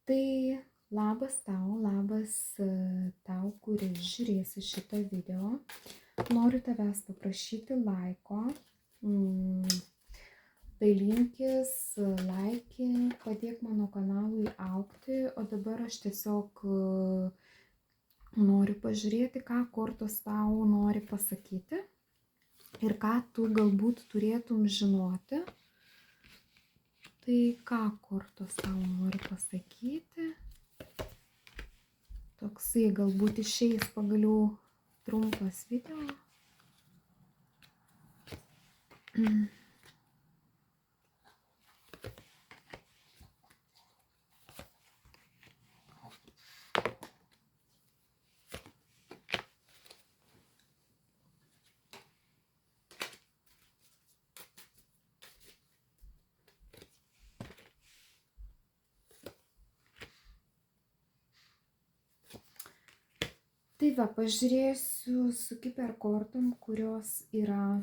Tai labas tau, kuris žiūrėsi šitą video. Noriu tavęs paprašyti laiko, dalinkis, laikink, padėk mano kanalui augti, o dabar aš tiesiog noriu pažiūrėti, ką kortos tau nori pasakyti ir ką tu galbūt turėtum žinoti. Tai ką kortos tau nori pasakyti? Toksai galbūt išeis pagaliau trumpas video. Tai va, pažiūrėsiu su kiperkortom, kurios yra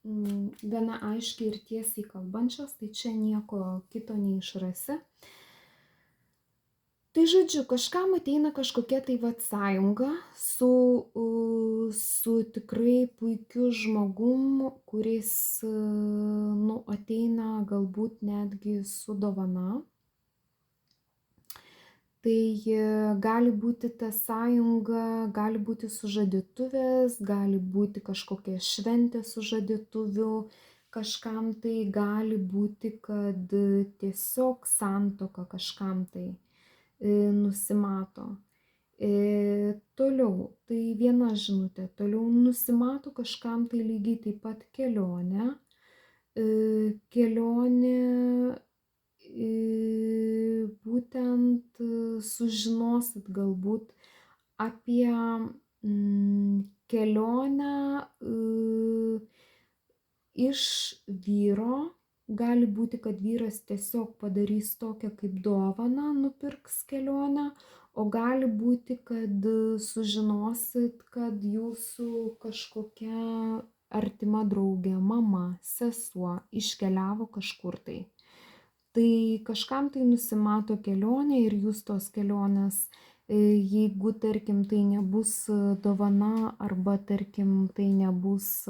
gana aiškiai ir tiesiai kalbančios, tai čia nieko kito neišrasi. Tai žodžiu, kažkam ateina kažkokia tai vat sąjunga su tikrai puikiu žmogum, kuris ateina galbūt netgi su dovana. Tai gali būti ta sąjunga, gali būti sužadėtuvės, gali būti kažkokia šventė sužadėtuvių, kažkam tai gali būti, kad tiesiog santuoka kažkam tai nusimato. Toliau, tai viena žinutė, toliau nusimato kažkam tai lygiai taip pat kelionė. Kelionė būtent sužinosit galbūt apie kelionę iš vyro. Gali būti, kad vyras tiesiog padarys tokią kaip dovaną, nupirks kelionę, o gali būti, kad sužinosit, kad jūsų kažkokia artima draugė, mama, sesuo iškeliavo kažkur tai. Tai kažkam tai nusimato kelionė ir jūs tos kelionės, jeigu tarkim tai nebus dovana arba tarkim tai nebus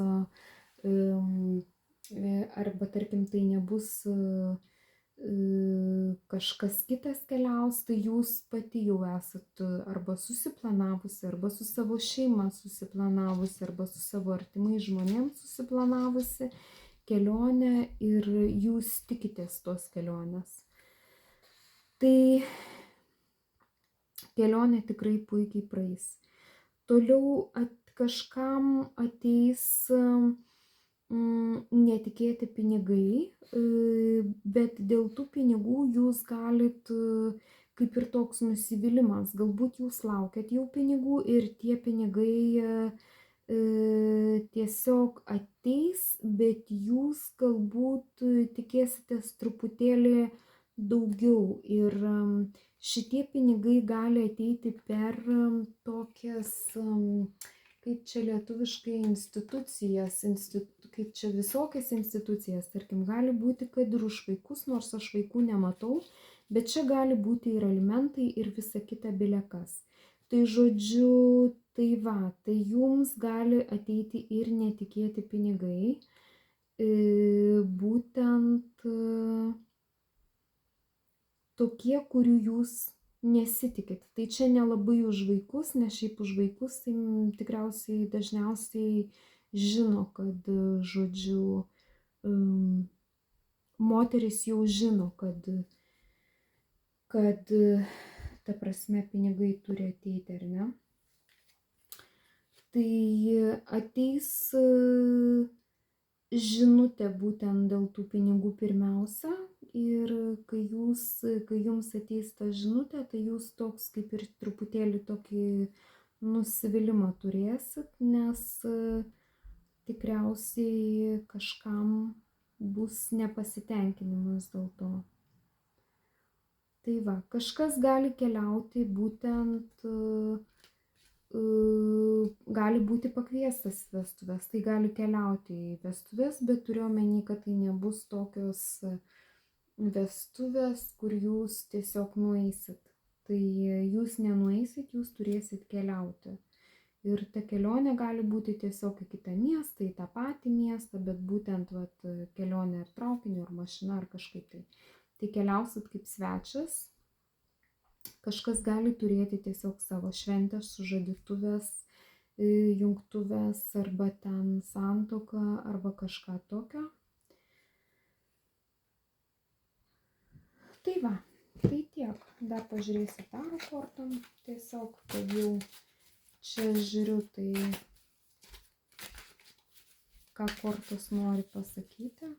kažkas kitas keliaus, tai jūs pati jau esat arba susiplanavusi, arba su savo šeima susiplanavusi, arba su savo artimais žmonėms susiplanavusi kelionę ir jūs tikitės tos kelionės. Tai kelionė tikrai puikiai praeis. Toliau kažkam ateis netikėti pinigai, bet dėl tų pinigų jūs galit kaip ir toks nusivylimas. Galbūt jūs laukiat jau pinigų ir tie pinigai tiesiog ateis, bet jūs galbūt tikėsitės truputėlį daugiau ir šitie pinigai gali ateiti per tokias, kaip čia lietuviškai, institucijas, kaip čia visokias institucijas, tarkim, gali būti, kad ir už vaikus, nors aš vaikų nematau, bet čia gali būti ir alimentai ir visa kita bilekas. Tai žodžiu, tai va, tai jums gali ateiti ir netikėti pinigai, būtent tokie, kurių jūs nesitikit. Tai čia nelabai už vaikus, nes šiaip už vaikus tai tikriausiai dažniausiai žino, kad, žodžiu, moteris jau žino, kad ta prasme pinigai turi ateiti, ar ne? Tai ateis žinutė būtent dėl tų pinigų pirmiausia ir kai jums ateis ta žinutė, tai jūs toks kaip ir truputėlį tokį nusivylimą turėsit, nes tikriausiai kažkam bus nepasitenkinimas dėl to. Tai va, kažkas gali keliauti būtent, gali būti pakviestas į vestuvės, tai gali keliauti į vestuvės, bet turiu omeny, kad tai nebus tokios vestuvės, kur jūs tiesiog nueisit. Tai jūs nenueisit, jūs turėsit keliauti. Ir ta kelionė gali būti tiesiog į kitą miestą, į tą patį miestą, bet būtent kelionė ar traukiniu, ar mašina, ar kažkaip tai. Tai keliausit kaip svečias. Kažkas gali turėti tiesiog savo šventės, sužadėtuvės, jungtuvės, arba ten santuoką, arba kažką tokio. Tai va, tai tiek. Dar pažiūrėsiu taro kortom, tiesiog, kad jau čia žiūriu, tai ką kortos nori pasakyti.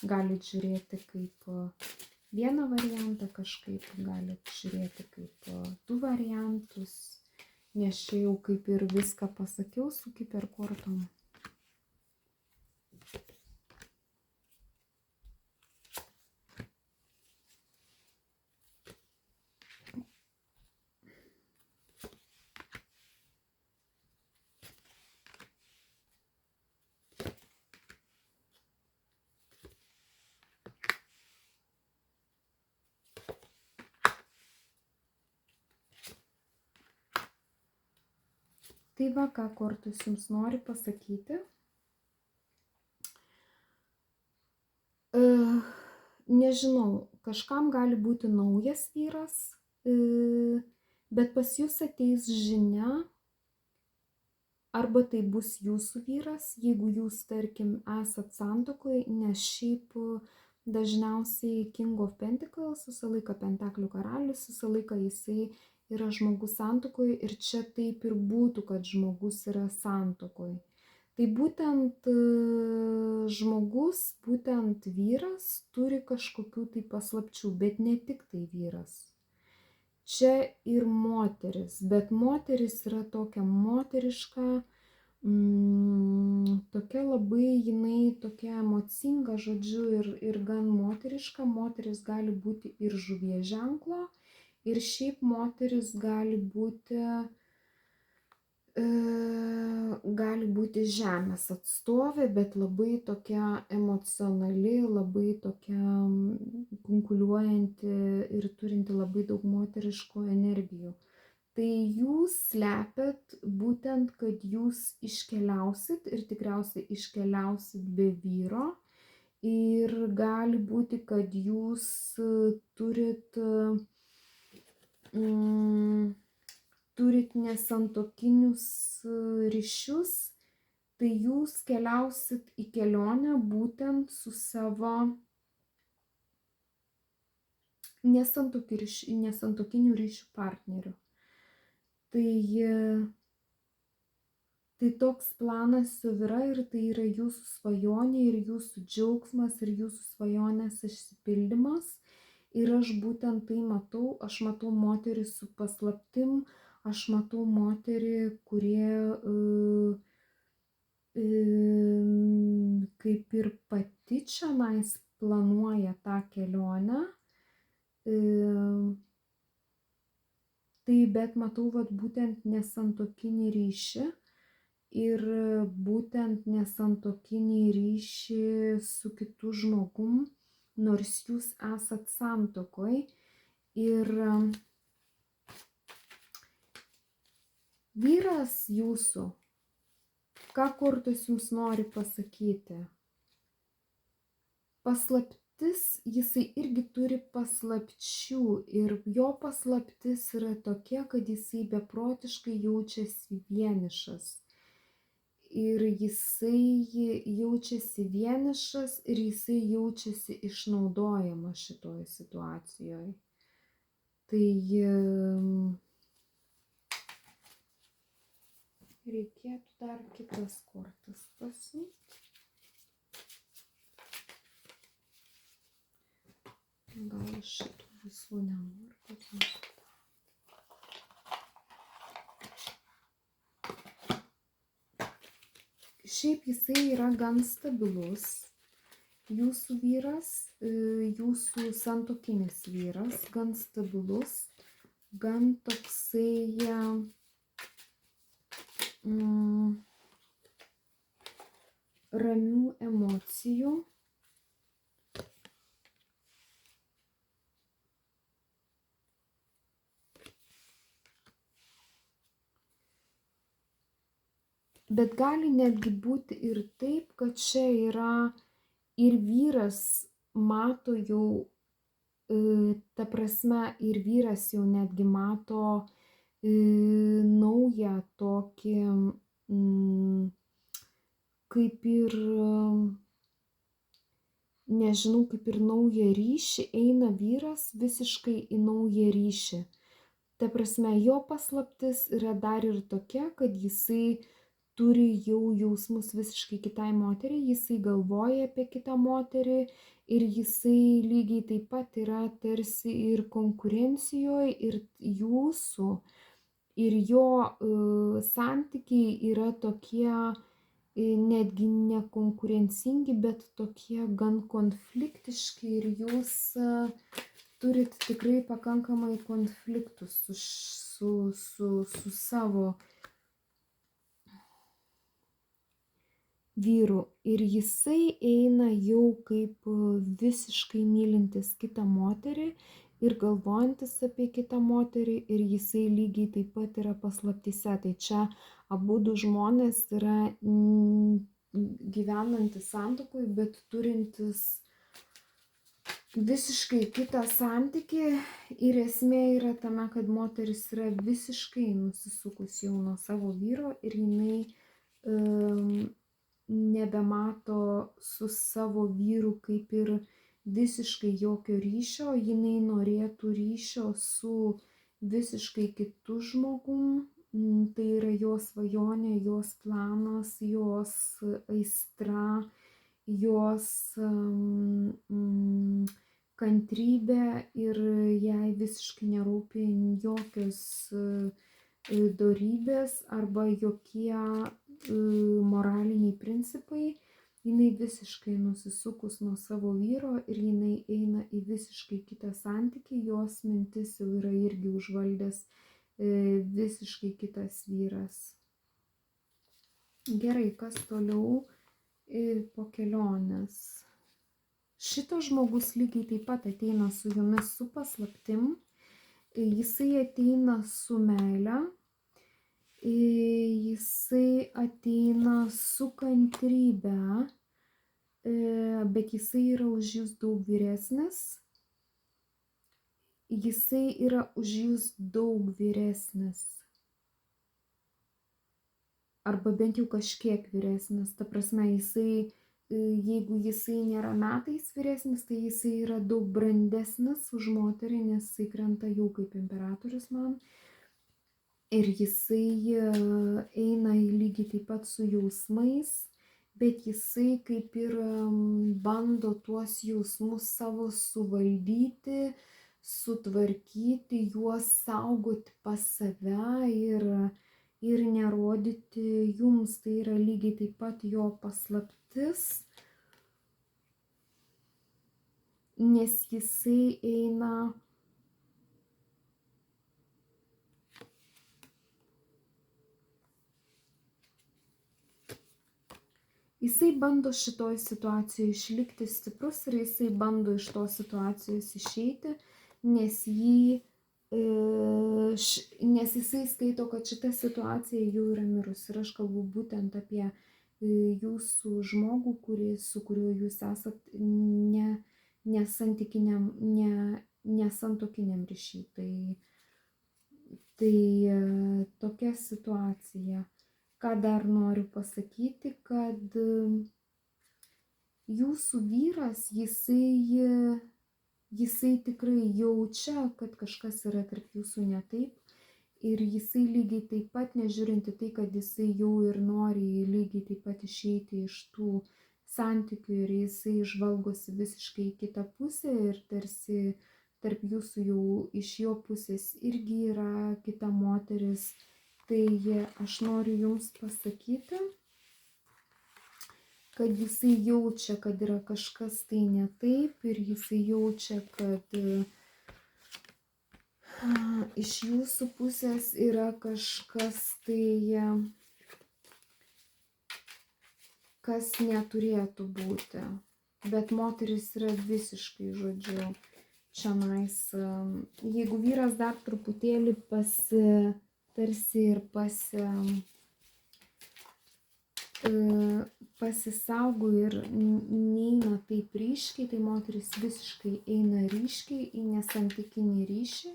Galit žiūrėti kaip vieną variantą, kažkaip galit žiūrėti kaip du variantus, nes čia jau kaip ir viską pasakiau su kiper kortom. Tai va, ką kortos jums nori pasakyti. Nežinau, kažkam gali būti naujas vyras, bet pas jūs ateis žinia, arba tai bus jūsų vyras, jeigu jūs, tarkim, esat santuokoje, nes šiaip dažniausiai King of Pentacles, visą laiką Pentaklių karalius, visą laiką jisai yra žmogus santuokoje ir čia taip ir būtų, kad žmogus yra santuokoje. Tai būtent žmogus, būtent vyras turi kažkokių tai paslapčių, bet ne tik tai vyras. Čia ir moteris, bet moteris yra tokia moteriška, tokia labai, jinai tokia emocinga, žodžiu, ir gan moteriška. Moteris gali būti ir žuvies ženklo, ir šiaip moteris gali būti žemės atstovė, bet labai tokia emocionali, labai tokia kunkuliuojanti ir turinti labai daug moteriškų energijų. Tai jūs slepiat būtent, kad jūs iškeliausit ir tikriausiai iškeliausit be vyro. Ir gali būti, kad jūs turit nesantuokinius ryšius, tai jūs keliausit į kelionę būtent su savo nesantuokinių ryšių partneriu. Tai toks planas jau yra ir tai yra jūsų svajonė ir jūsų džiaugsmas ir jūsų svajonės išsipildymas. Ir aš būtent tai matau, aš matau moterį su paslaptim, aš matau moterį, kurie kaip ir pati čionais planuoja tą kelionę. Tai bet matau būtent nesantuokinį ryšį ir būtent nesantuokinį ryšį su kitu žmogum, nors jūs esat santuokoj. Ir vyras jūsų, ką kortos jums nori pasakyti? Paslaptis, jisai irgi turi paslapčių ir jo paslaptis yra tokia, kad jisai beprotiškai jaučiasi vienišas. Ir jisai jaučiasi vienišas ir jisai jaučiasi išnaudojamas šitoje situacijoje. Tai reikėtų dar kitas kortas pasiimti. Gal šitų visų nenoriu pasiimti. Šiaip jisai yra gan stabilus, jūsų vyras, jūsų santuokinis vyras, gan stabilus, gan toksai ramių emocijų. Bet gali netgi būti ir taip, kad čia yra ir vyras mato jau, ta prasme, ir vyras jau netgi mato naują tokį, kaip ir, nežinau, kaip ir naują ryšį, eina vyras visiškai į naują ryšį. Ta prasme, jo paslaptis yra dar ir tokia, kad jisai turi jau jausmus visiškai kitai moteriai, jisai galvoja apie kitą moterį ir jisai lygiai taip pat yra tarsi ir konkurencijoje, ir jūsų, ir jo santykiai yra tokie netgi nekonkurencingi, bet tokie gan konfliktiški ir jūs turit tikrai pakankamai konfliktų su savo vyru. Ir jisai eina jau kaip visiškai mylintis kitą moterį ir galvojantis apie kitą moterį, ir jisai lygiai taip pat yra paslaptyse. Tai čia abudu žmonės yra gyvenantis santuokoj, bet turintis visiškai kitą santykį, ir esmė yra tame, kad moteris yra visiškai nusisukus jau nuo savo vyro ir jinai nebemato su savo vyru kaip ir visiškai jokio ryšio, jinai norėtų ryšio su visiškai kitu žmogum, tai yra jos svajonė, jos planas, jos aistra, jos kantrybė, ir jai visiškai nerūpi jokios dorybės arba jokie moraliniai principai. Jinai visiškai nusisukus nuo savo vyro ir jinai eina į visiškai kitą santykį, jos mintis jau yra irgi užvaldęs visiškai kitas vyras. Gerai, kas toliau po kelionės? Šitas žmogus lygiai taip pat ateina su jumis su paslaptim, jisai ateina su meile, jisai ateina su kantrybe, bet jisai yra už jūs daug vyresnis. Jisai yra už jūs daug vyresnis. Arba bent jau kažkiek vyresnis. Ta prasme, jisai, jeigu jisai nėra metais vyresnis, tai jisai yra daug brandesnis už moterį, nes jisai krenta jau kaip imperatorius man. Ir jisai eina lygiai taip pat su jausmais, bet jisai kaip ir bando tuos jausmus savo suvaldyti, sutvarkyti, juos saugoti pas save ir nerodyti jums. Tai yra lygiai taip pat jo paslaptis, nes jisai eina jisai bando šitoj situacijoje išlikti stiprus ir jisai bando iš tos situacijos išeiti, nes jisai skaito, kad šita situacija jau yra mirus. Ir aš kalbu būtent apie jūsų žmogų, su kuriuo jūs esat nesantokiniam ryšy. Tai tokia situacija. Ką dar noriu pasakyti, kad jūsų vyras, jisai tikrai jaučia, kad kažkas yra tarp jūsų ne taip. Ir jisai lygiai taip pat, nežiūrinti tai, kad jisai jau ir nori lygiai taip pat išeiti iš tų santykių, ir jisai žvalgosi visiškai į kitą pusę, ir tarsi tarp jūsų jau iš jo pusės irgi yra kita moteris. Tai aš noriu jums pasakyti, kad jisai jaučia, kad yra kažkas tai ne taip, ir jisai jaučia, kad iš jūsų pusės yra kažkas tai, kas neturėtų būti. Bet moteris yra visiškai, žodžiu, čionais. Jeigu vyras dar truputėlį tarsi ir pasisaugo ir neina taip ryškiai, tai moteris visiškai eina ryškiai į nesantykinį ryšį.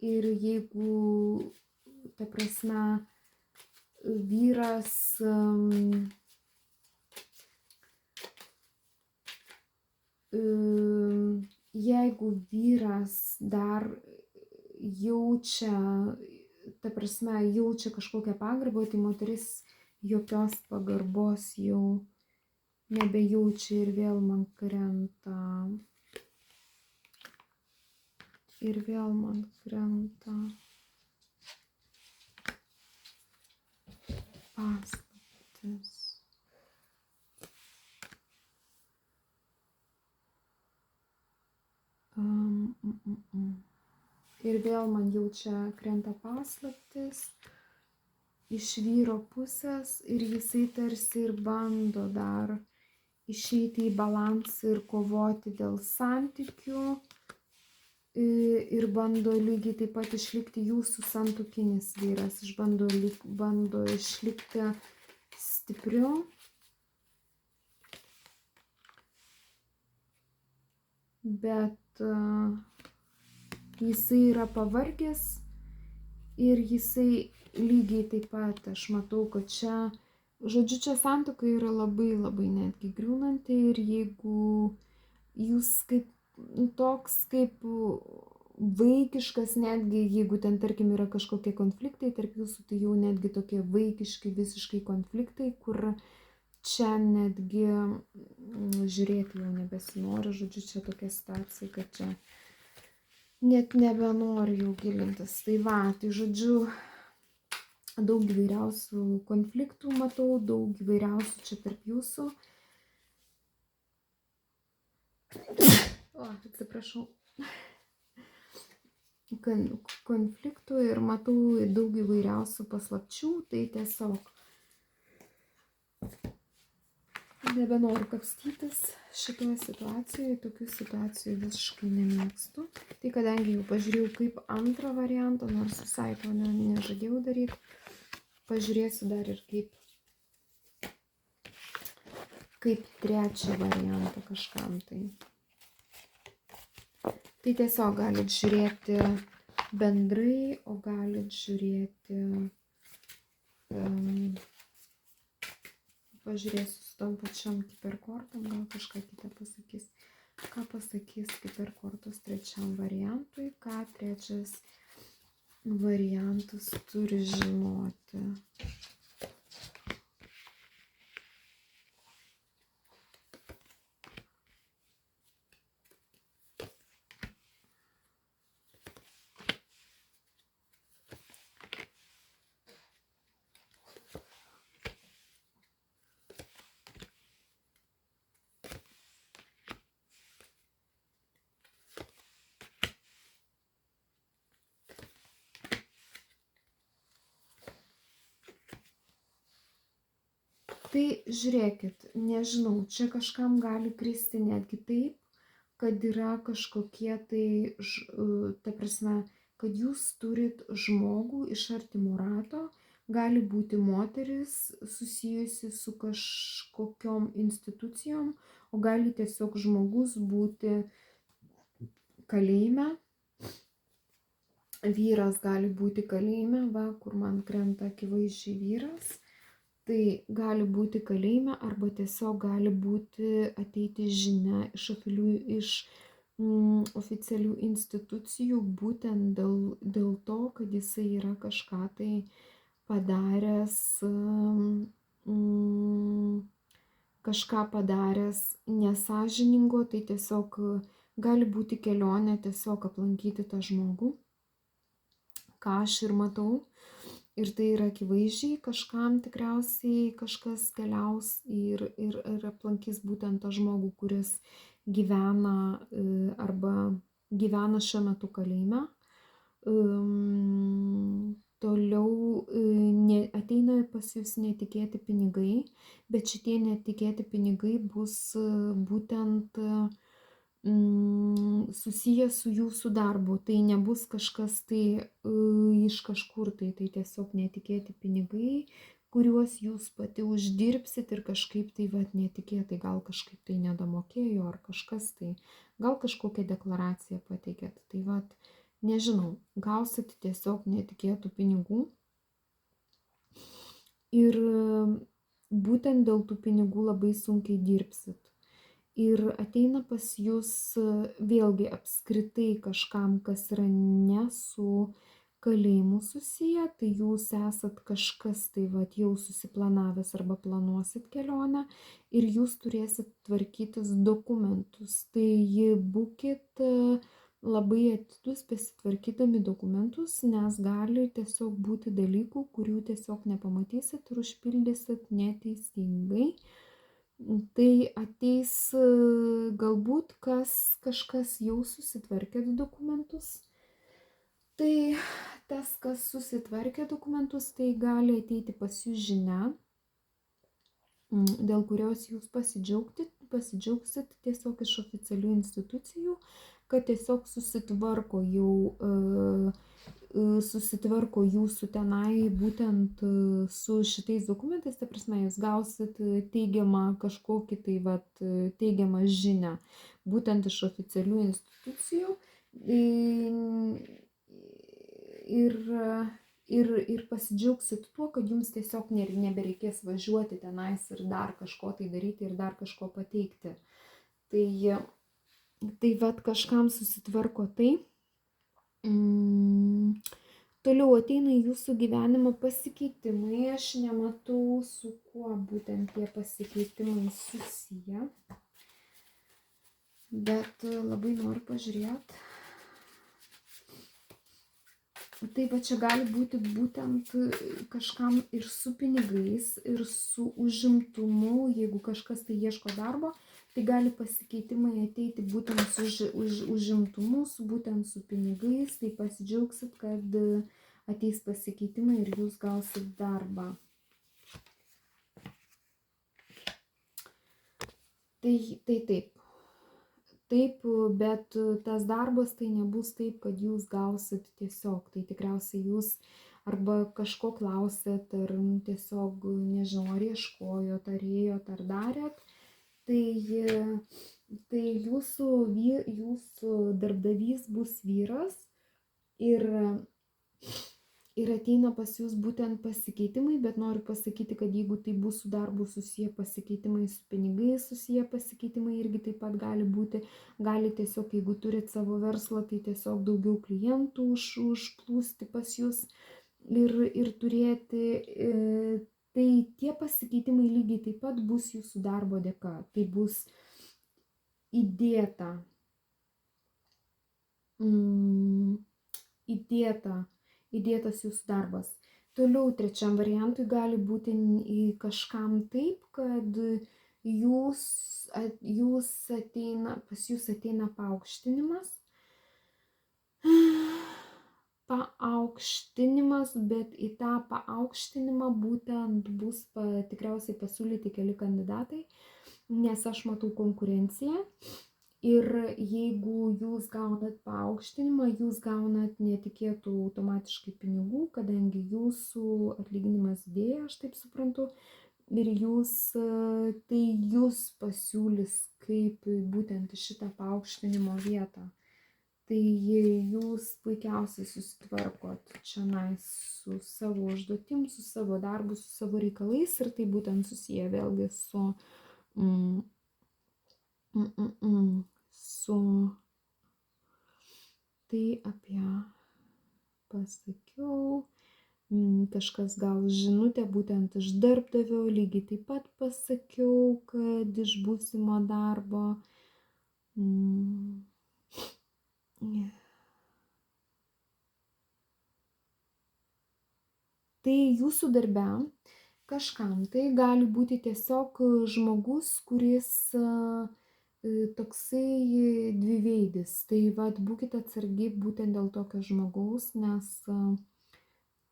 Ir jeigu, ta prasme, vyras jeigu vyras dar jaučia, ta prasme, jaučia kažkokią pagarbą, tai moteris jokios pagarbos jau nebejaučia ir vėl man krenta. Ir vėl man krenta paslaptis. Ir vėl man jau čia krenta paslaptis iš vyro pusės ir jisai tarsi ir bando dar išeiti į balansą ir kovoti dėl santykių ir bando lygiai taip pat išlikti jūsų santuokinis vyras, bando išlikti stipriu. Bet jisai yra pavargęs ir jisai lygiai taip pat, aš matau, kad čia, žodžiu, čia santuoka yra labai labai netgi griūnanti ir jeigu jūs kaip toks kaip vaikiškas, netgi jeigu ten tarkim yra kažkokie konfliktai tarp jūsų, tai jau netgi tokie vaikiški visiškai konfliktai, kur čia netgi žiūrėti jau nebesinori, žodžiu, čia tokia situacija, kad čia net nebenori jau gilintis. Tai va, tai žodžiu, daug įvairiausių konfliktų matau, daug įvairiausių čia tarp jūsų. O, atsiprašau. Konfliktų ir matau daug įvairiausių paslapčių, tai tiesiog nebenoriu kapstytis šitoje situacijoje, tokių situacijų visiškai nemėgstu. Tai kadangi jau pažiūrėjau kaip antrą variantą, nors visai to nežadėjau daryti, pažiūrėsiu dar ir kaip trečią variantą kažkam tai. Tai tiesiog galit žiūrėti bendrai, o galit žiūrėti, pažiūrėsiu su tom pačiom kiperkortom, gal kažką kitą pasakys. Ką pasakys kiperkortos trečiam variantui, ką trečias variantas turi žinoti. Tai žiūrėkit, nežinau, čia kažkam gali kristi netgi taip, kad yra kažkokie tai, ta prasme, kad jūs turit žmogų iš artimo rato, gali būti moteris susijusi su kažkokiom institucijom, o gali tiesiog žmogus būti kalėjime. Vyras gali būti kalėjime, va, kur man krenta akivaizdžiai vyras. Tai gali būti kalėjime arba tiesiog gali būti ateiti žinia iš oficialių institucijų būtent dėl to, kad jisai yra kažką tai padaręs nesąžiningo, tai tiesiog gali būti kelionė tiesiog aplankyti tą žmogų, ką aš ir matau. Ir tai yra akivaizdžiai, kažkam tikriausiai kažkas keliaus ir aplankys būtent tą žmogų, kuris gyvena arba gyvena šiuo metu kalėjime. Toliau ateina pas jūs netikėti pinigai, bet šitie netikėti pinigai bus būtent susijęs su jūsų darbu. Tai nebus kažkas tai iš kažkur, tai tiesiog netikėti pinigai, kuriuos jūs pati uždirbsit ir kažkaip tai vat netikėtai, gal kažkaip tai nedamokėjo ar kažkas tai, gal kažkokią deklaraciją pateikėt. Tai vat, nežinau, gausit tiesiog netikėtų pinigų ir būtent dėl tų pinigų labai sunkiai dirbsit. Ir ateina pas jūs vėlgi apskritai kažkam, kas yra ne su kalėjimu susiję, tai jūs esat kažkas tai vat, jau susiplanavęs arba planuosit kelionę ir jūs turėsit tvarkytis dokumentus. Tai būkit labai atidus besitvarkydami dokumentus, nes gali tiesiog būti dalykų, kurių tiesiog nepamatysit ir užpildysit neteisingai. Tai ateis galbūt kažkas jau susitvarkėt dokumentus. Tai tas, kas susitvarkė dokumentus, tai gali ateiti pas jūs žinia, dėl kurios jūs pasidžiaugsit tiesiog iš oficialių institucijų, kad tiesiog susitvarko jūsų tenai būtent su šitais dokumentais, ta prasme, jūs gausit teigiamą kažkokį tai vat, teigiamą žinią būtent iš oficialių institucijų ir pasidžiaugsit tuo, kad jums tiesiog nebereikės važiuoti tenais ir dar kažko tai daryti ir dar kažko pateikti. Tai vat kažkam susitvarko tai. Toliau ateina į jūsų gyvenimo pasikeitimai, aš nematau, su kuo būtent tie pasikeitimai susiję, bet labai noriu pažiūrėti. Tai va čia gali būti būtent kažkam ir su pinigais, ir su užimtumu, jeigu kažkas tai ieško darbo, tai gali pasikeitimai ateiti būtent su užimtumu, būtent su pinigais, tai pasidžiaugsit, kad ateis pasikeitimai ir jūs gausit darbą. Tai taip. Taip, bet tas darbas tai nebus taip, kad jūs gausit tiesiog, tai tikriausiai jūs arba kažko klausėt, ar tiesiog, nežinau, ar ieškojot, ar ėjot, ar darėt, tai jūsų darbdavys bus vyras ir ateina pas jūs būtent pasikeitimai, bet noriu pasakyti, kad jeigu tai bus su darbu susiję pasikeitimai, su pinigais susiję pasikeitimai irgi taip pat gali būti, gali tiesiog, jeigu turit savo verslą, tai tiesiog daugiau klientų užplūsti pas jūs ir turėti, tai tie pasikeitimai lygiai taip pat bus jūsų darbo dėka, tai bus įdėtas jūsų darbas. Toliau trečiam variantui gali būti kažkam taip, kad pas jūs ateina paaukštinimas, bet į tą paaukštinimą būtent bus tikriausiai pasiūlyti keli kandidatai, nes aš matau konkurenciją. Ir jeigu jūs gaunat paaukštinimą, jūs gaunat netikėtų automatiškai pinigų, kadangi jūsų atlyginimas didėja, aš taip suprantu, ir tai jūs pasiūlys kaip būtent šitą paaukštinimo vietą. Tai jūs puikiausiai susitvarkot čionais su savo užduotim, su savo darbu, su savo reikalais ir tai būtent susiję vėlgi tai apie pasakiau, kažkas gaus žinutę būtent iš darbdavio, lygiai taip pat pasakiau, kad iš būsimo darbo. Tai jūsų darbe kažkam tai gali būti tiesiog žmogus, kuris toksai dviveidis. Tai vat būkite atsargiai būtent dėl tokio žmogaus, nes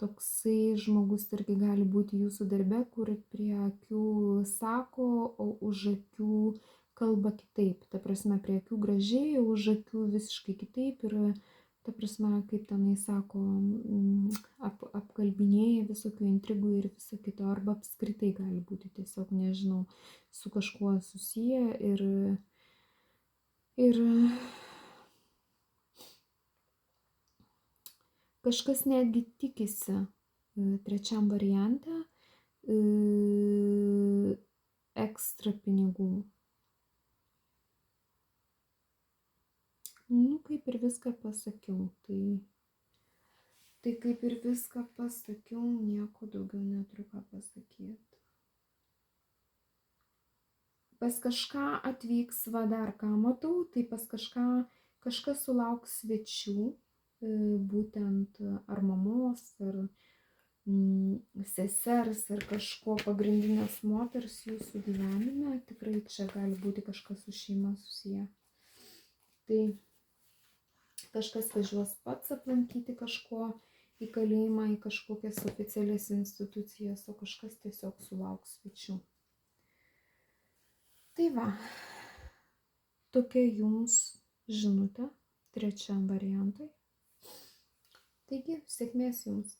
toksai žmogus irgi gali būti jūsų darbe, kur prie akių sako, o už akių kalba kitaip. Ta prasme, prie akių gražiai, o už akių visiškai kitaip ir ta prasme, kaip tenai sako, apkalbinėja visokių intrigų ir viso kito, arba apskritai gali būti tiesiog, nežinau, su kažkuo susiję ir kažkas netgi tikisi trečiam variante ekstra pinigų. Nu, kaip ir viską pasakiau, tai kaip ir viską pasakiau, nieko daugiau neturiu ką pasakyti. Pas kažką atvyks, va dar ką matau, tai pas kažkas sulauks svečių, būtent ar mamos, ar sesers, ar kažko pagrindinės moters jūsų gyvenime. Tikrai čia gali būti kažkas su šeima susiję. Tai kažkas važiuos pats aplankyti kažko į kalėjimą, į kažkokias oficialias institucijas, o kažkas tiesiog sulauks svečių. Tai va, tokia jums žinutė trečiam variantui. Taigi, sėkmės jums.